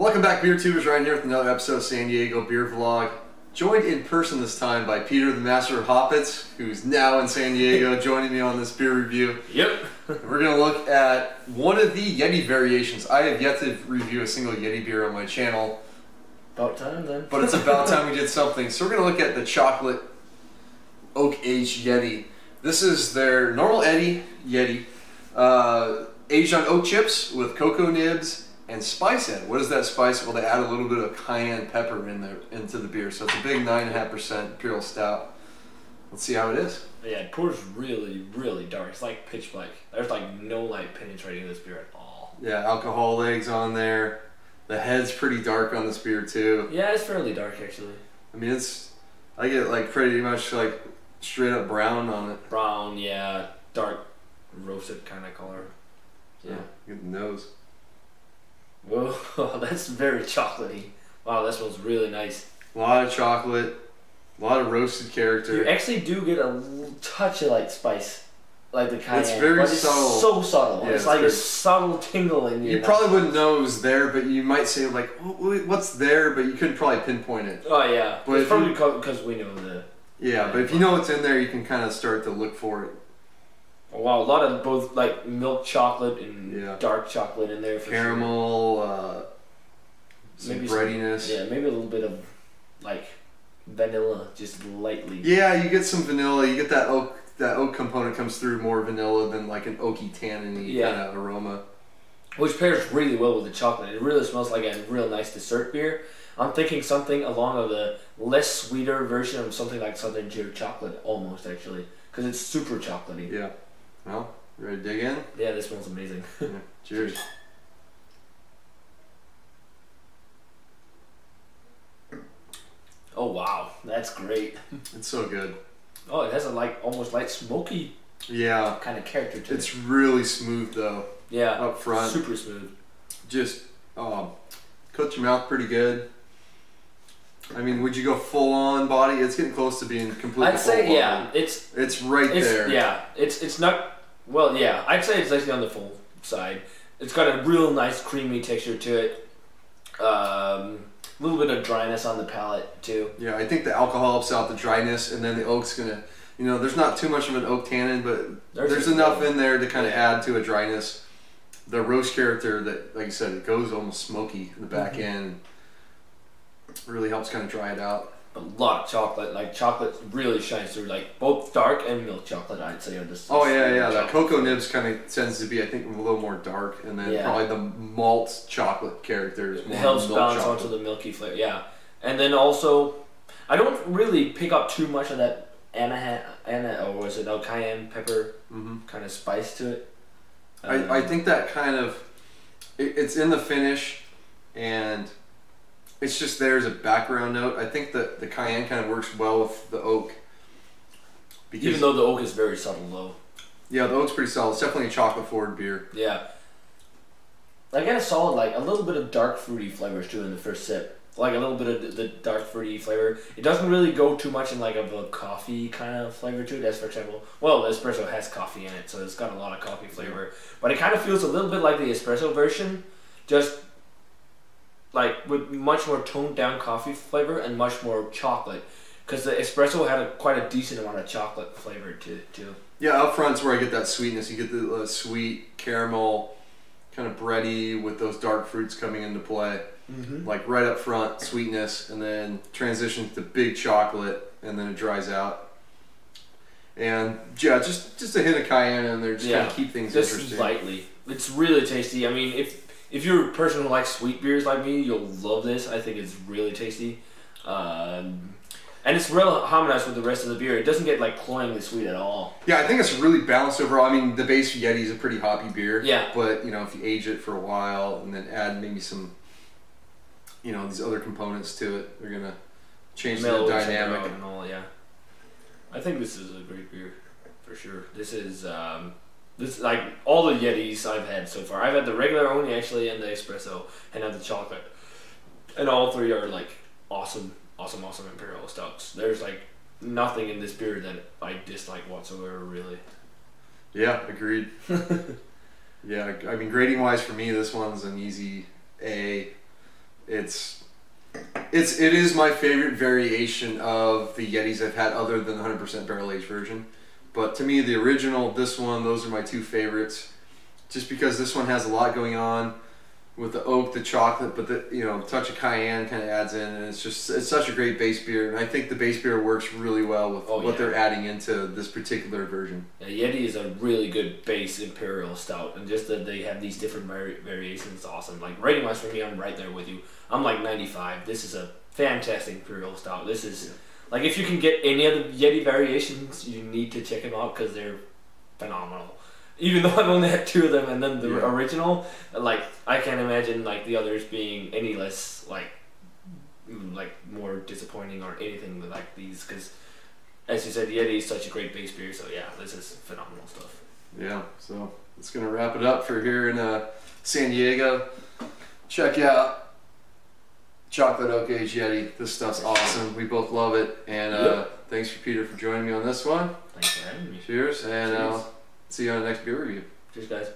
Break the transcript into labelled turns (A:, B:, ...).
A: Welcome back, Beer Tubers. Ryan here with another episode of San Diego Beer Vlog. Joined in person this time by Peter, the master of hoppets, who's now in San Diego, joining me on this beer review.
B: Yep.
A: We're going to look at one of the Yeti variations. I have yet to review a single Yeti beer on my channel.
B: About time then.
A: But it's about time we did something. So we're going to look at the chocolate oak-aged Yeti. This is their normal Yeti, aged on oak chips with cocoa nibs and spice in it. What is that spice? Well, they add a little bit of cayenne pepper into the beer. So it's a big 9.5% imperial stout. Let's see how it is.
B: Yeah, it pours really, really dark. It's like pitch black. There's like no light penetrating this beer at all.
A: Yeah, alcohol legs on there. The head's pretty dark on this beer too.
B: Yeah, it's fairly dark actually.
A: I mean, I get like pretty much like straight up brown on it.
B: Brown, yeah, dark roasted kind of color. Yeah.
A: Get the nose.
B: Whoa, that's very chocolatey. Wow, that smells really nice.
A: A lot of chocolate, a lot of roasted character.
B: You actually do get a touch of like spice, like the cayenne.
A: It's very subtle.
B: It's so subtle.
A: Yeah,
B: it's like a subtle tingle in your
A: You probably wouldn't know it was there, but you might say like, oh, what's there? But you couldn't probably pinpoint it.
B: Oh yeah,
A: but
B: it's probably because we know the.
A: Yeah, but if you know what's in there, you can kind of start to look for it.
B: Wow, a lot of both like milk chocolate and dark chocolate in there. For
A: caramel, some
B: maybe
A: breadiness.
B: Maybe a little bit of like vanilla, just lightly.
A: Yeah, you get some vanilla. You get that oak. That oak component comes through more vanilla than like an oaky tannin-y kind of aroma. Which
B: pairs really well with the chocolate. It really smells like a real nice dessert beer. I'm thinking something along of the less sweeter version of something like Southern Tier chocolate, almost actually, because it's super chocolatey.
A: Yeah. Well, you ready to dig in?
B: Yeah, this smells amazing.
A: Yeah. Cheers.
B: Oh wow, that's great.
A: It's so good.
B: Oh, it has a almost light smoky kind of character to it.
A: It's really smooth though.
B: Yeah.
A: Up front.
B: Super smooth.
A: Just coats your mouth pretty good. I mean, would you go full on body? It's getting close to being completely
B: I'd say
A: full
B: yeah.
A: body. It's right there.
B: Yeah. It's not well, yeah. I'd say it's actually on the full side. It's got a real nice creamy texture to it. A little bit of dryness on the palate too.
A: Yeah, I think the alcohol helps out the dryness, and then the oak's gonna, there's not too much of an oak tannin, but there's enough in there to kind of add to a dryness. The roast character that, like you said, it goes almost smoky in the back end. Really helps kind of dry it out.
B: A lot of chocolate, like chocolate really shines through, like both dark and milk chocolate, I'd say.
A: Oh yeah. That cocoa nibs kind of tends to be, I think, a little more dark, and then probably the malt chocolate character is more
B: helps balance onto the milky flavor. Yeah, and then also, I don't really pick up too much of that cayenne pepper kind of spice to it.
A: I think that kind of it's in the finish, and it's just there as a background note. I think that the cayenne kind of works well with the oak.
B: Even though the oak is very subtle though. Yeah,
A: the oak's pretty solid. It's definitely a chocolate forward beer.
B: Yeah. I get a solid, like a little bit of dark fruity flavors too in the first sip. Like a little bit of the dark fruity flavor. It doesn't really go too much in like of a coffee kind of flavor to it. As for example, well, the espresso has coffee in it, so it's got a lot of coffee flavor. But it kind of feels a little bit like the espresso version, just like with much more toned down coffee flavor and much more chocolate, because the espresso had quite a decent amount of chocolate flavor to it too.
A: Yeah, up front's where I get that sweetness. You get the sweet caramel, kind of bready with those dark fruits coming into play. Like right up front, sweetness, and then transitions to big chocolate, and then it dries out. And yeah, just a hint of cayenne in there, just kind of keep things interesting.
B: Just lightly. It's really tasty. I mean, if you're a person who likes sweet beers like me, you'll love this. I think it's really tasty. And it's real harmonized with the rest of the beer. It doesn't get like cloyingly sweet at all.
A: Yeah, I think it's really balanced overall. I mean, the base Yeti is a pretty hoppy beer.
B: Yeah.
A: But, if you age it for a while and then add maybe some, these other components to it, they're going to change the dynamic.
B: And all, yeah. I think this is a great beer, for sure. This is like all the Yetis I've had so far. I've had the regular only actually, and the espresso, and now the chocolate. And all three are like awesome imperial stouts. There's like nothing in this beer that I dislike whatsoever, really.
A: Yeah, agreed. Yeah, I mean, grading wise for me, this one's an easy A. it is my favorite variation of the Yetis I've had, other than the 100% barrel aged version. But to me, the original, this one, those are my two favorites. Just because this one has a lot going on with the oak, the chocolate, but the touch of cayenne kind of adds in, and it's such a great base beer. And I think the base beer works really well with what they're adding into this particular version.
B: Yeah, Yeti is a really good base imperial stout, and just that they have these different variations is awesome. Like rating wise for me, I'm right there with you. I'm like 95. This is a fantastic imperial stout. This is like, if you can get any of the Yeti variations, you need to check them out because they're phenomenal. Even though I've only had 2 of them, and then the original, like, I can't imagine like the others being any less like more disappointing or anything like these, because as you said, Yeti is such a great base beer. So yeah, this is phenomenal stuff.
A: Yeah, so it's gonna wrap it up for here in San Diego. Check out Chocolate Oak Aged Yeti. This stuff's awesome. We both love it, and thanks for Peter for joining me on this one.
B: Thanks for having me.
A: Cheers, and see you on the next beer review.
B: Cheers, guys.